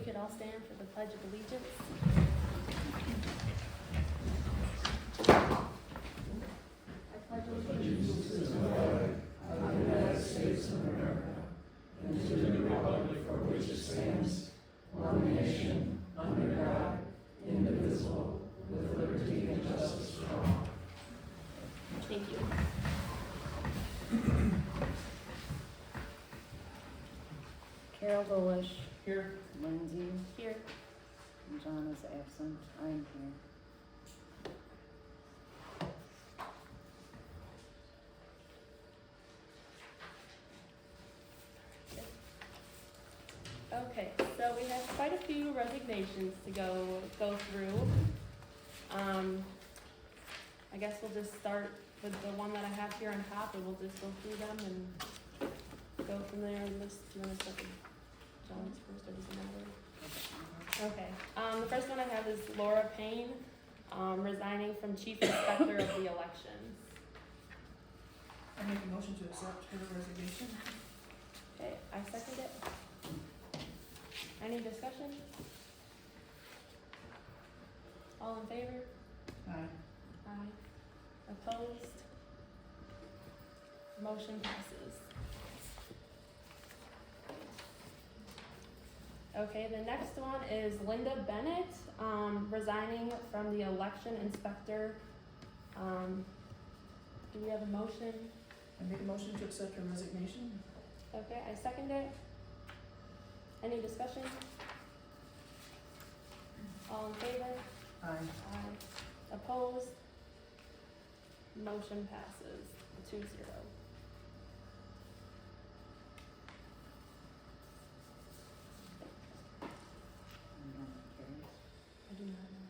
could all stand for the Pledge of Allegiance. I pledge allegiance to the flag of the United States of America and to the republic for which it stands, one nation, under God, indivisible, with liberty and justice for all. Thank you. Carol Golish. Here. Lindsay. Here. And John is absent. I'm here. Okay, so we have quite a few resignations to go through. I guess we'll just start with the one that I have here on top, and we'll just go through them and go from there. And this, do you want to start with John's first, or does it matter? Okay. The first one I have is Laura Payne, resigning from Chief Inspector of the Elections. I make a motion to accept her resignation. Okay, I second it. Any discussion? All in favor? Aye. Aye. Opposed? Motion passes. Okay, the next one is Linda Bennett, resigning from the election inspector. Do we have a motion? I make a motion to accept her resignation. Okay, I second it. Any discussion? All in favor? Aye. Aye. Opposed? Motion passes 2-0. I do not know.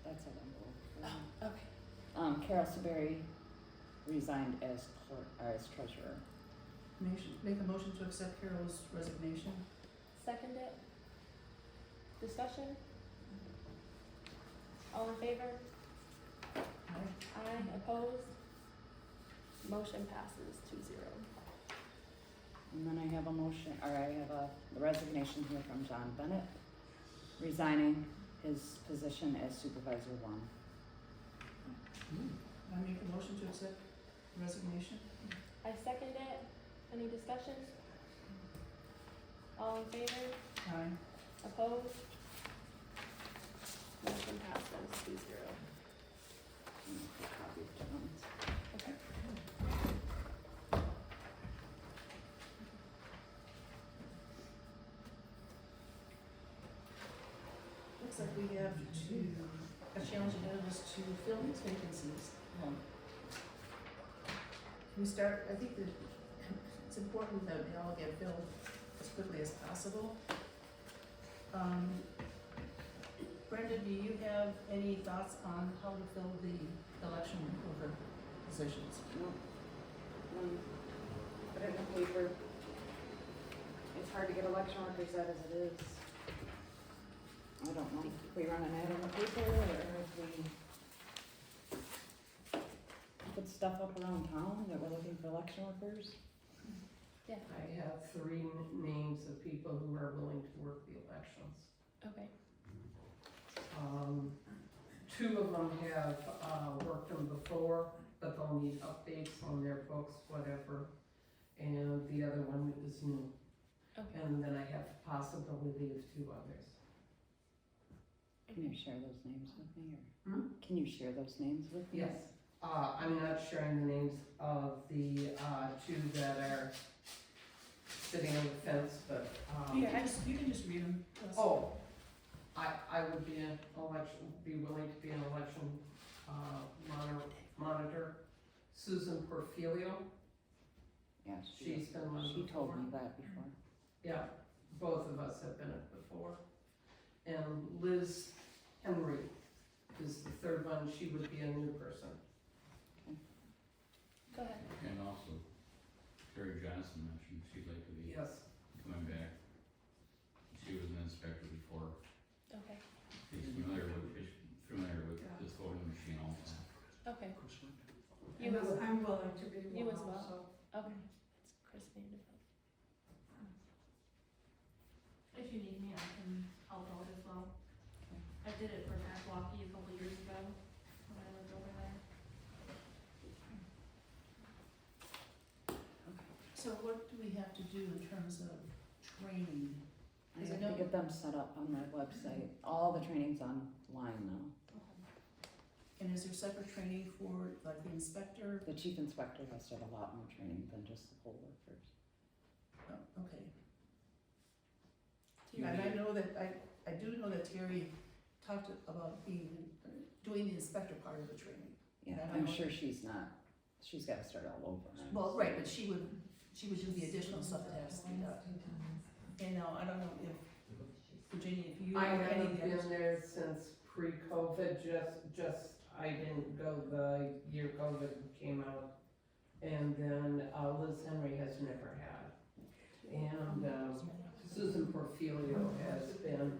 That's a envelope. Oh, okay. Carol Seberry resigned as clerk, as treasurer. Make a motion to accept Carol's resignation. Second it. Discussion? All in favor? Aye. Aye. Opposed? Motion passes 2-0. And then I have a motion, or I have a resignation here from John Bennett, resigning his position as supervisor 1. I make a motion to accept resignation. I second it. Any discussion? All in favor? Aye. Opposed? Motion passes 2-0. Copy of John's. Okay. Looks like we have a challenge ahead of us to fill these vacancies. Can we start, I think that it's important that they all get filled as quickly as possible. Brenda, do you have any thoughts on how to fill the election worker positions? No. Put it in the paper. It's hard to get election workers out as it is. I don't know if we run an ad in the paper or if we put stuff up around town that we're looking for election workers. Yeah. I have 3 names of people who are willing to work the elections. Okay. 2 of them have worked them before, but they'll need updates on their books, whatever. And the other one is new. Okay. And then I have the possibility of 2 others. Can you share those names with me, or Hmm? can you share those names with me? Yes. I'm not sharing the names of the 2 that are sitting on the fence, but You can just read them. to us. oh, I would be willing to be an election monitor. Susan Porfilio, Yeah, she's been one she told before. me that before. Yeah, both of us have been it before. And Liz Henry is the 3rd one, she would be a new person. Go ahead. And also, Terry Johnson mentioned she'd like to be Yes, coming back. She was an inspector before. Okay. She's familiar with this voting machine also. Okay. You And as, I'm willing to be you one as well? also. Okay. It's Chris Vanderbilt. If you need me, I'm have to do in terms of training? I Is it have to no- get them set up on their website. All the training's online now. And is there separate training for like the inspector? The chief inspector has to have a lot more training than just the poll workers. Oh, okay. Do you And I need- know that, I do know that Terry talked about doing the inspector part of the training. Yeah, Yeah, I I'm know. sure she's gotta start all over. Well, right, but she would do the additional stuff that has to be done. And now, I don't know if, Virginia, if you or I any haven't of the others. been there since pre-COVID, I didn't go the year COVID came out. And then Liz Henry has never had. And Susan Porfilio has been,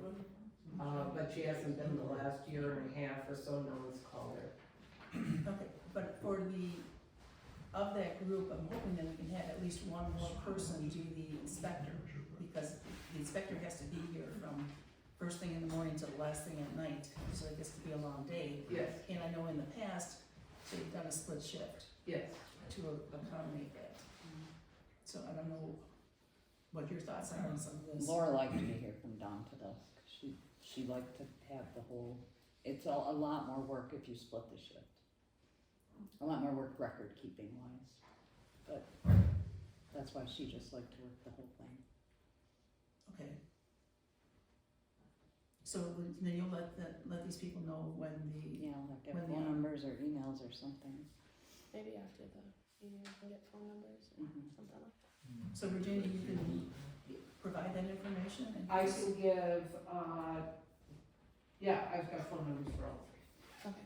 but she hasn't been the last year and a half or so, no one's called her. Okay, but for of that group, I'm hoping that we can have at least one more person do the inspector, because the inspector has to be here from first thing in the morning to the last thing at night, so it gets to be a long day. Yes, And I know in the past, they've done a split shift yes. to accommodate that. So I don't know what your thoughts are on some of this. Laura liked to be here from dawn to dusk. She liked to have the whole, it's a lot more work if you split the shift. A lot more work record keeping wise, but that's why she just liked to work the whole thing. Okay. So then you'll let these people know when Yeah, I'll have to have When phone the- numbers or emails or something. Maybe after the meeting, we can get phone numbers or Mhm. something like that. So Virginia, you can provide that information and. I can give, yeah, I've got phone numbers for all three. Okay.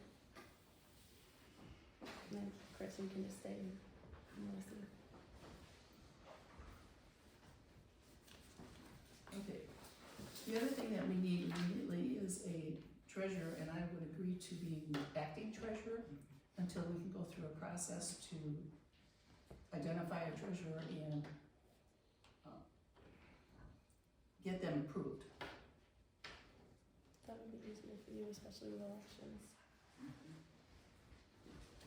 And then Chris, you can just stay and listen. Okay. The other thing that we need immediately is a treasurer, and I would agree to being acting treasurer until we can go through a process to identify a treasurer and get them approved. That would be easier for you, especially with elections.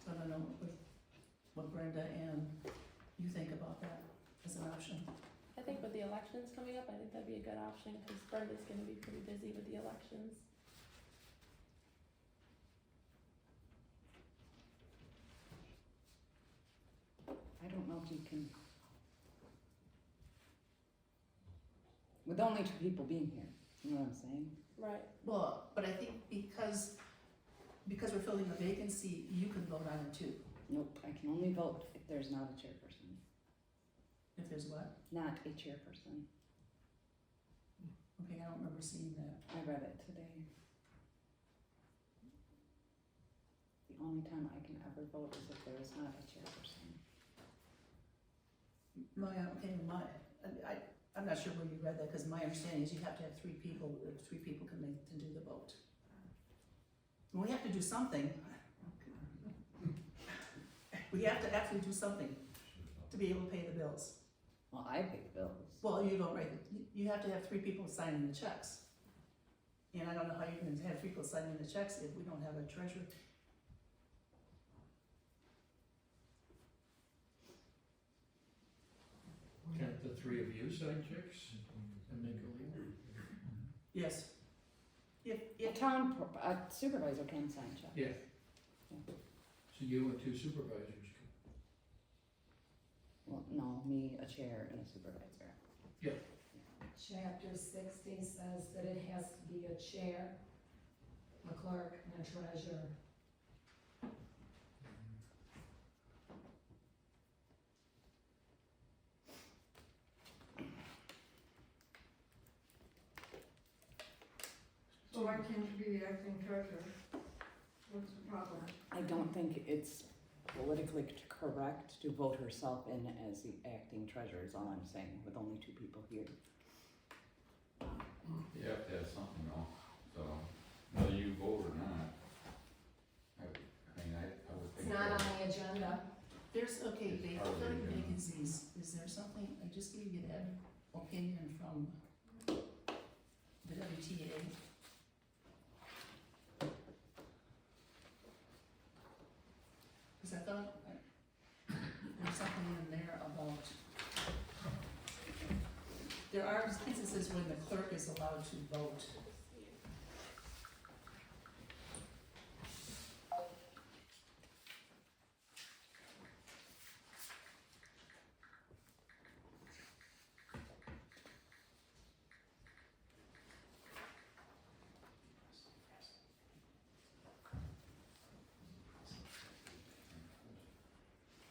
So I don't know what Brenda and you think about that as an option. I think with the elections coming up, I think that'd be a good option, because Brenda's gonna be pretty busy with the elections. I don't know if you can. With only two people being here, you know what I'm saying? Right. Well, but I think because we're filling a vacancy, you can vote on it too. Nope, I can only vote if there's not a chairperson. If there's what? Not a chairperson. Okay, I don't remember seeing that. I read it today. The only time I can ever vote is if there is not a chairperson. I'm not sure where you read that, because my understanding is you have to have three people can do the vote. And we have to do something. We have to actually do something to be able to pay the bills. Well, I pay the bills. Well, you don't write, you have to have three people signing the checks. And I don't know how you can have three people signing the checks if we don't have a treasurer. Can't the three of you sign checks and make a legal? Yes. A If, town supervisor can sign checks. Yeah. So you and two supervisors. Well, no, me, a chair, and a supervisor. Chapter 60 says that it has to be a chair, a clerk, and a treasurer. So why can't you be the acting treasurer? What's the problem? I don't think it's politically correct to vote herself in as the acting treasurer, is all I'm saying, with only two people here. You have to have something though, so whether you vote or not, I would It's think. not that- on the agenda. there's, okay, It's they hardly filling gonna- vacancies, is there something, I just gave you that opinion from the WTA. Cause I thought there's something in there about there are instances when the clerk is allowed to vote.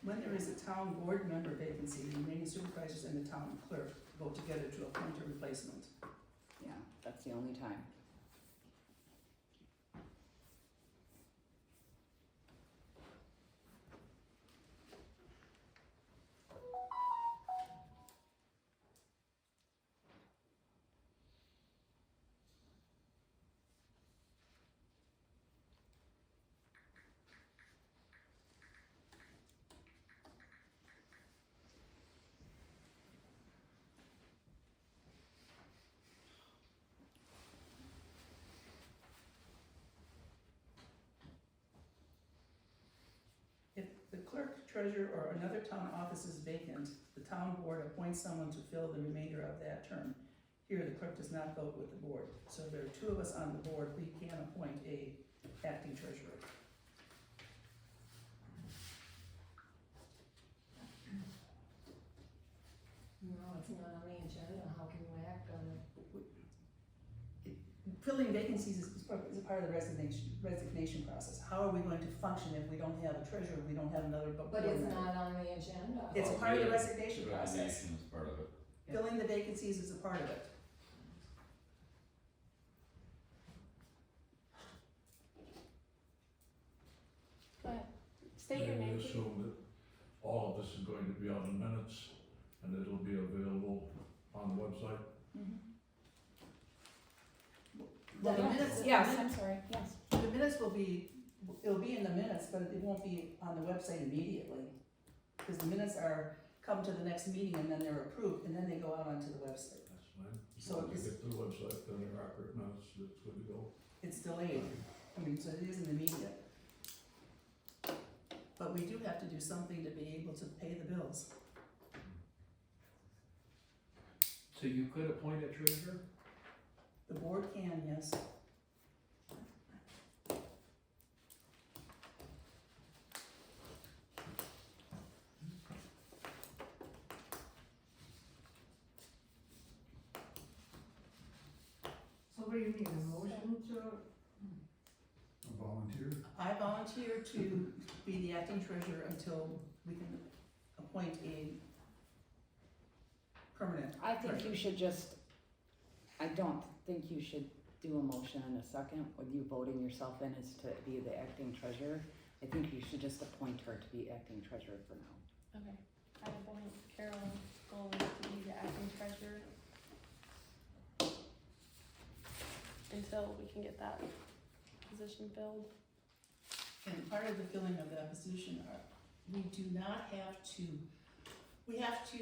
When there is a town board member vacancy, the remaining supervisors and the town clerk vote together to appoint a replacement. Yeah, that's the only time. If the clerk, treasurer, or another town office is vacant, the town board appoints someone to fill the remainder of that term. Here, the clerk does not vote with the board, so if there are two of us on the board, we can appoint a acting treasurer. No, it's not on the agenda, how can you act on it? Filling vacancies is a part of the resignation process. How are we going to function if we don't have a treasurer, we don't have another board But it's member? not on the agenda. It's Oh, part of the yeah, resignation process. Resignation is part of it. Filling the vacancies is a part of it. Go ahead, state your May name, we please. assume that all of this is going to be on the minutes and it'll be available on the website? Well, the minutes, Yes, I'm sorry, yes. the minutes will be, it'll be in the minutes, but it won't be on the website immediately. Because the minutes come to the next meeting and then they're approved, and then they go out onto the website. That's fine. So Once it's- you get to the website, then they're accurate minutes, it's good to go. It's delayed, I mean, so it isn't immediate. But we do have to do something to be able to pay the bills. So you could appoint a treasurer? The board can, yes. So what do you need, a motion to? A volunteer? I volunteer to be the acting treasurer until we can appoint a permanent. I think you should just, I don't think you should do a motion in a second with you voting yourself in as to be the acting treasurer. I think you should just appoint her to be acting treasurer for now. Okay, I appoint Carol Gold to be the acting treasurer. Until we can get that position filled. And part of the filling of that position we do not have to, we have to,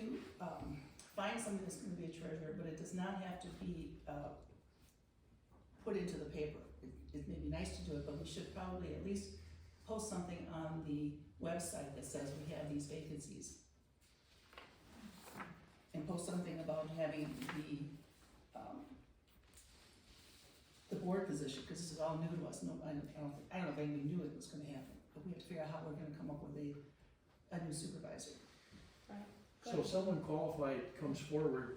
find somebody that's gonna be a treasurer, but it does not have to be, put into the paper. It may be nice to do it, but we should probably at least post something on the website that says we have these vacancies. And post something about having the board position, because this is all new to us, no, I don't know if anybody knew it was gonna happen, but we have to figure out how we're gonna come up with a new supervisor. Right. So if someone qualified comes forward,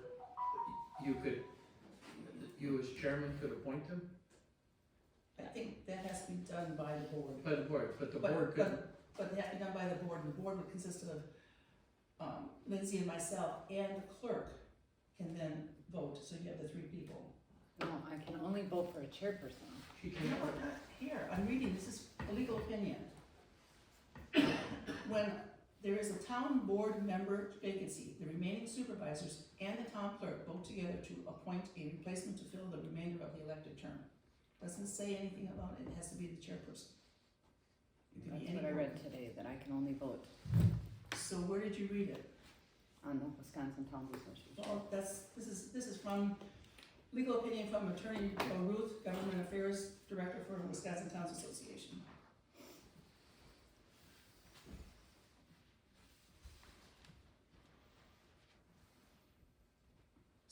you as chairman could appoint them I think that has to be done by the board. by the board, but the But- board could, But they have to be done by the board, and the board would consist of, Lindsay and myself, and the clerk can then vote, so you have the three people. No, I can only vote for a chairperson. she No, can't, not here, I'm reading, this is a legal opinion. When there is a town board member vacancy, the remaining supervisors and the town clerk vote together to appoint a replacement to fill the remainder of the elected term. Doesn't say anything about it, it has to be the chairperson. It can That's be what I anyone. read today, that I can only vote So where did you read it? on the Wisconsin Towns Association. Well, this is from legal opinion from Attorney Ruth, Government Affairs Director for Wisconsin Towns Association.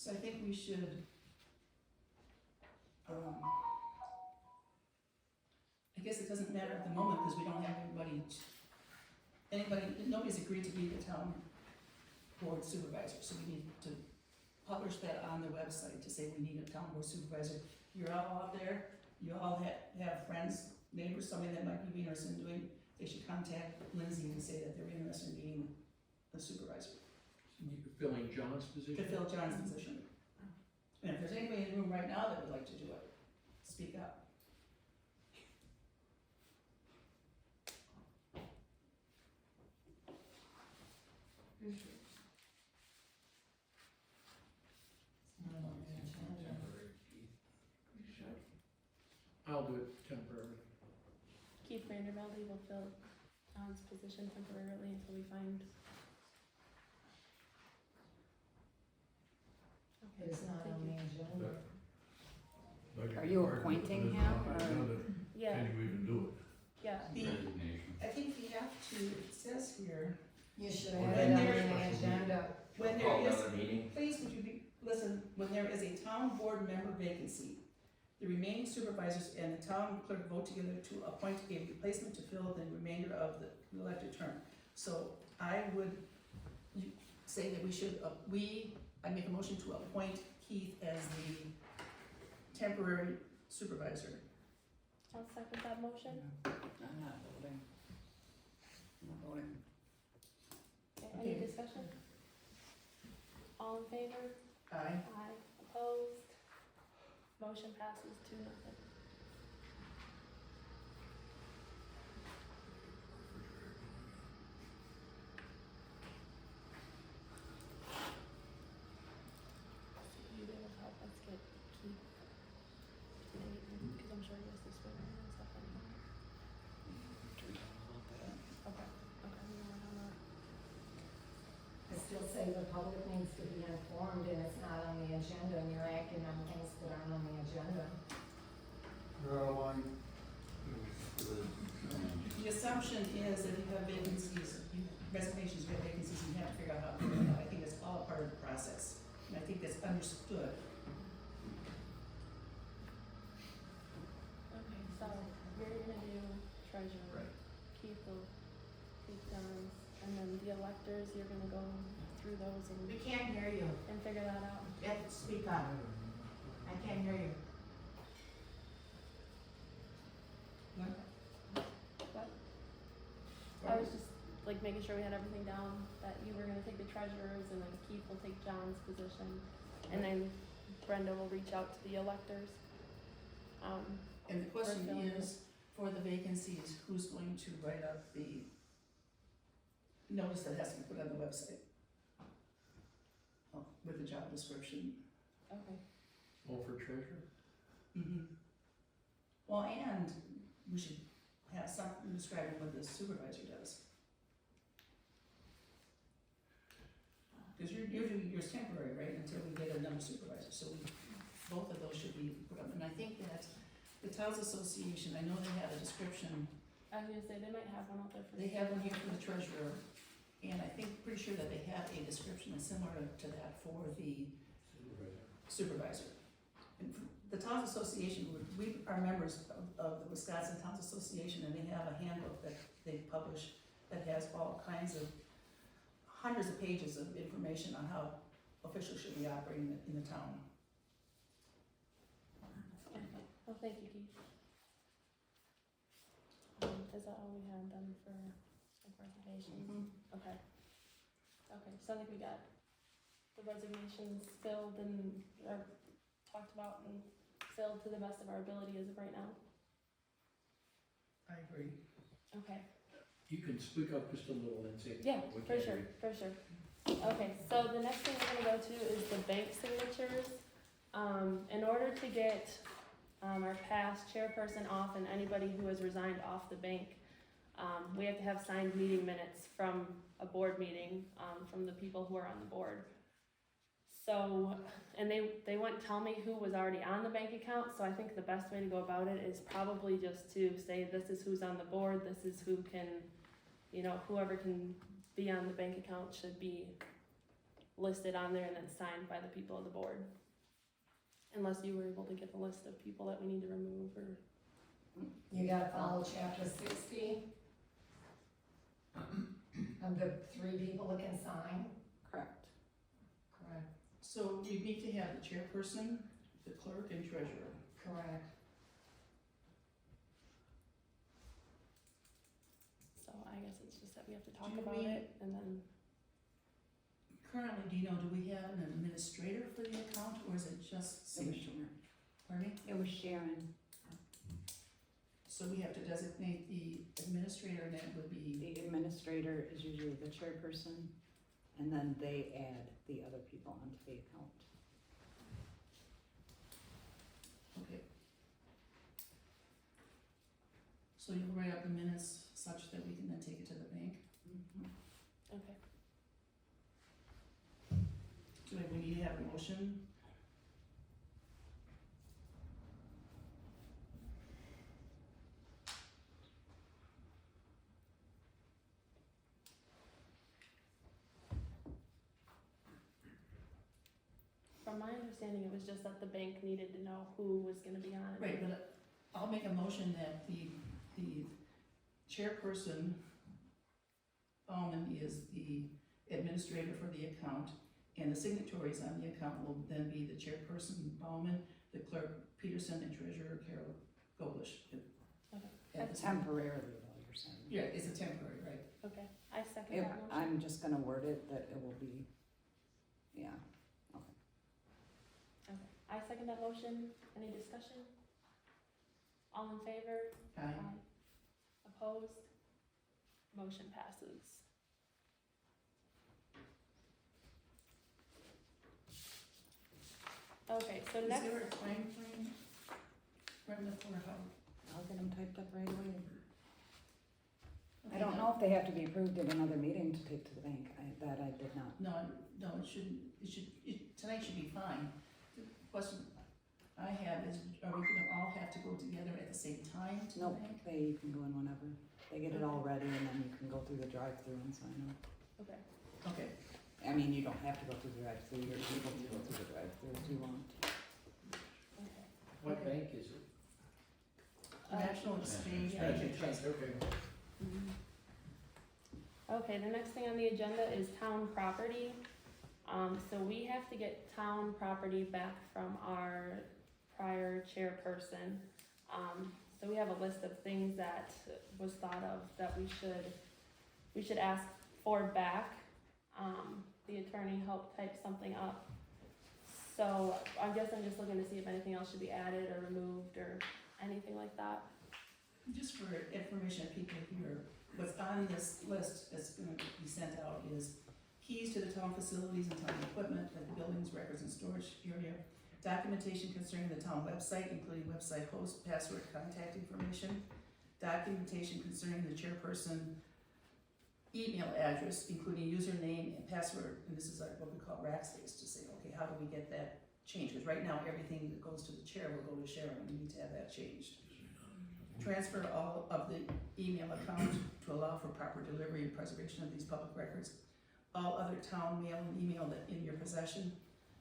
So I think we should, I guess it doesn't matter at the moment, because we don't have nobody's agreed to be the town board supervisor, so we need to publish that on the website to say we need a town board supervisor. You're all out there, you all have friends, neighbors, somebody that might be interested in doing, they should contact Lindsay and say that they're interested in being the supervisor, Filling John's to position? fill John's position. And if there's anybody in the room right now that would like to do it, speak up. I'll do it temporarily. Keith Vandervelde will fill John's position temporarily until we find. Okay, It's not on the agenda. Are you appointing him, or? Yeah, Can you even do yeah, Resignation. I think we have to, it says here, You should When have it on there- the agenda. when there is, please would you listen, when there is a town board member vacancy, the remaining supervisors and the town clerk vote together to appoint a replacement to fill the remainder of the elected term. So I would say that we should, I make a motion to appoint Keith as the temporary supervisor. I'll second that motion. I'm not voting. I'm not voting. Okay, any Okay. discussion? All in favor? Aye. Aye. Opposed? Motion passes 2-0. You will help us get Keith, because I'm sure he has to swear in and stuff like that. Okay, we know how to. I still say the public needs to be informed and it's not on the agenda and you're acting on things that aren't on the agenda. The assumption is that you have vacancies, resignations, you have vacancies, and you have to figure out how to fill it out. I think it's all part of the process, and I think that's understood. Okay, so you're gonna do treasurer. Right. Keith will, Keith Jones, and then the electors, you're gonna go through those We and, can't hear you. figure that out. You have to speak up. I can't hear you. What? I was just like making sure we had everything down, that you were gonna take the treasurers and then Keith will take John's position. And then Brenda will reach out to the electors. And the question filling is, for the vacancies, who's going to write up the notice that has to be put on the website? With the job description. Okay, All for treasurer? Well, and we should have something describing what the supervisor does. Cause yours temporary, right, until we get another supervisor, so both of those should be put up, and I think that the Towns Association, I know they have a description, I was gonna say, they might have one out there for. they have one here for the treasurer, and I think, pretty sure that they have a description that's similar to that for the supervisor. And the Towns Association, we are members of the Wisconsin Towns Association, and they have a handbook that they publish that has all kinds of, hundreds of pages of information on how officials should be operating in the town. Okay, well, thank you, Keith. Is that all we had then for resignations? Okay. Okay, so I think we got the resignations filled and, or talked about and filled to the best of our ability as of right now. I agree. Okay, You can speak up just a little and say. yeah, we for can't sure, hear you. for sure. Okay, so the next thing we're gonna go to is the bank signatures. In order to get, our past chairperson off and anybody who has resigned off the bank, we have to have signed meeting minutes from a board meeting, from the people who are on the board. So, and they wouldn't tell me who was already on the bank account, so I think the best way to go about it is probably just to say, this is who's on the board, this is who can, whoever can be on the bank account should be listed on there and then signed by the people of the board. Unless you were able to get the list of people that we need to remove or, You gotta follow chapter 60. Of the 3 people that can sign. Correct. Correct. So we need to have the chairperson, the clerk, and treasurer. Correct. so I guess it's just that we have to talk Do about we- it and then, Currently, do you know, do we have an administrator for the account, or is it just It was signature? Sharon. Pardon me? It was Sharon. So we have to designate the administrator, and that would be, The administrator is usually the chairperson, and then they add the other people onto the account. okay. So you'll write up the minutes such that we can then take it to the bank? okay. Do we need to have a motion? From my understanding, it was just that the bank needed to know who was gonna be on it. Right, but I'll make a motion that the chairperson, Bauman, is the administrator for the account, and the signatories on the account will then be the chairperson, Bauman, the clerk, Peterson, and treasurer, Carol Golish. At the time. Temporarily, though, you're saying. Yeah, it's a temporary, right? Okay, I second If, that motion. I'm just gonna word it that it will be, yeah. Okay, I second that motion. Any discussion? All in favor? Aye. Opposed? Motion passes. Okay, so Is next, there a time frame, Brenda, for how? I'll get them typed up right away. I Okay, don't know if they have to be approved at another meeting to take to the bank, that I did not. No, it shouldn't, tonight should be fine. The question I have is, are we gonna all have to go together at the same time to the Nope, bank? they can go in whenever, they get it all ready and then you can go through the drive-through and sign up. okay, Okay, I mean, you don't have to go through the drive-through, you're able to go through the drive-through if you want. okay. What Okay. bank is it? National Exchange Yeah. Bank and Trust. Okay. Mhm. Okay, the next thing on the agenda is town property. So we have to get town property back from our prior chairperson. So we have a list of things that was thought of that we should ask for back. The attorney helped type something up. So I guess I'm just looking to see if anything else should be added or removed or anything like that. Just for information of people here, what's on this list that's gonna be sent out is keys to the town facilities and town equipment, like the buildings, records, and storage area, documentation concerning the town website, including website host, password, contact information, documentation concerning the chairperson email address, including username and password, and this is like what we call Rackspace, to say, okay, how do we get that changed? Because right now, everything that goes to the chair will go to Sharon, we need to have that changed. Transfer all of the email account to allow for proper delivery and preservation of these public records. All other town mail and email that in your possession,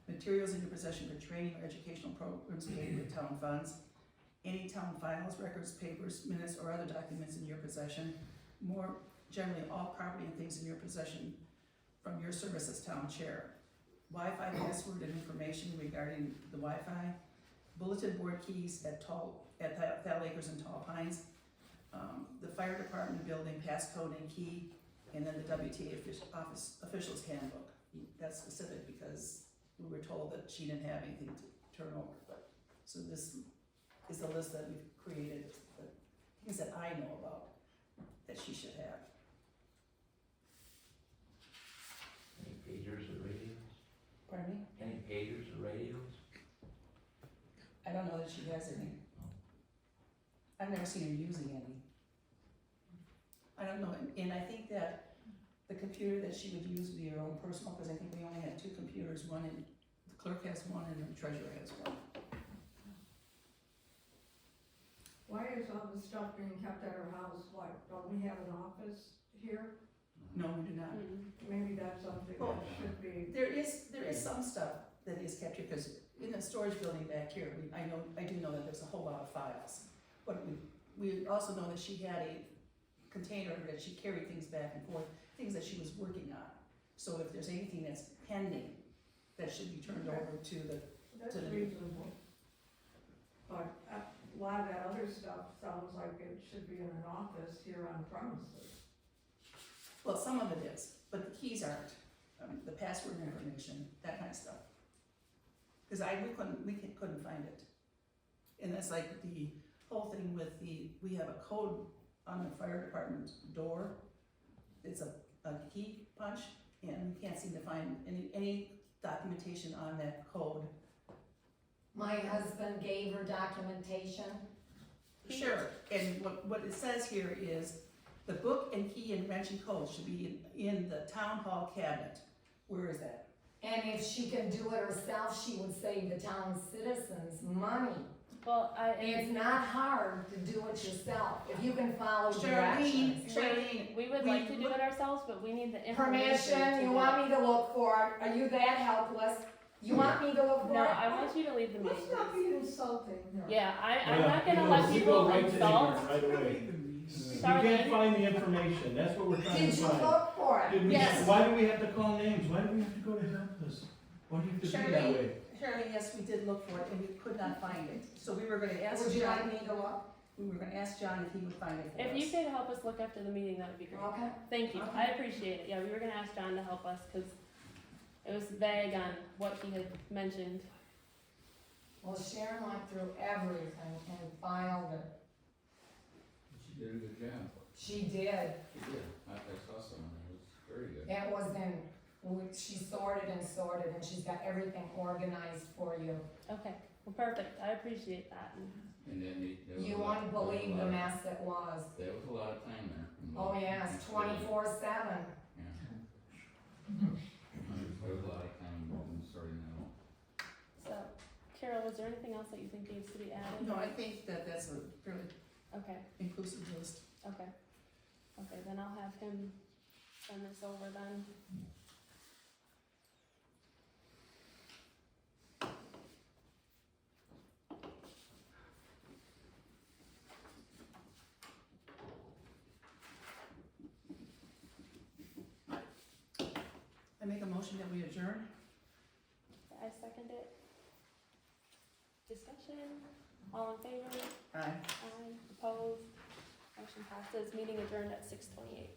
materials in your possession for training or educational programs paid with town funds, any town files, records, papers, minutes, or other documents in your possession, more generally, all property and things in your possession from your service as town chair. Wi-Fi password and information regarding the Wi-Fi, bulletin board keys at Thal Acres and Tall Pines, the fire department building passcode and key, and then the WTA officials handbook. That's specific because we were told that she didn't have anything to turn over, but, so this is the list that we've created, the things that I know about that she should have. Any pagers or radios? Pardon me? Any pagers or radios? I don't know that she has any. I've never seen her using any. I don't know, and I think that the computer that she would use would be her own personal, because I think we only have 2 computers, one and the clerk has one and the treasurer has one. Why is all the stuff being kept at her house? What, don't we have an office here? No, we do not. Maybe that's something Well, that should be, There is some stuff that is kept here, because in the storage building back here, I do know that there's a whole lot of files. But we also know that she had a container that she carried things back and forth, things that she was working on. So if there's anything that's pending, that should be turned over to the, that's to the- reasonable. But a lot of that other stuff sounds like it should be in an office here on premises. well, some of it is, but the keys aren't. The password information, that kind of stuff. Cause we couldn't find it. And that's like the whole thing with we have a code on the fire department door. It's a key punch, and we can't seem to find any documentation on that code. My husband gave her documentation. Sure, and what it says here is, the book and key and wrench and code should be in the town hall cabinet. Where is that? And if she can do it herself, she would save the town's citizens money. Well, It's not hard to do it yourself, if you can follow directions. Charlene, we would like to do it ourselves, but we need the information. Permission, you want me to look for it, are you that helpless? You want me to look for No, it? I want you to leave the meeting. Let's not be insulting her. Yeah, I'm Yeah, not gonna you let know, we people go right to insult. ignorant right away. You Charlene? can't find the information, that's what we're trying Did to you find. look for it? Did we, Yes. why do we have to call names, why do we have to go to helpless? Why do you have to be that way? Charlene, yes, we did look for it, and we could not find it. So we were gonna ask Would you like John, me to look? we were gonna ask John if he would find it for us. If you could help us look after the meeting, that would be great. Okay. Thank you, Okay. I appreciate it. Yeah, we were gonna ask John to help us, cause it was vague on what he had mentioned. Well, Sharon went through everything and filed it. She did a good job. She did. She did. I saw some, it was very good. It was she sorted and she's got everything organized for you. Okay, well, perfect, I appreciate that. And then there was You a lot- wouldn't believe the there was a lot- mess it was. There was a lot of time there. Oh, yes, Actually, 24/7. Yeah. There was a lot of time in sorting that out. So, Carol, was there anything else that you think needs to be added? No, I think that's a fairly Okay, inclusive list. okay. Okay, then I'll have him send this over then. I make a motion that we adjourn. I second it. Discussion, all in favor? Aye. Aye, opposed, motion passes, meeting adjourned at 6:28.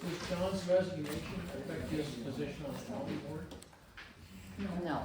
Does John's resignation affect his position on the county board? No.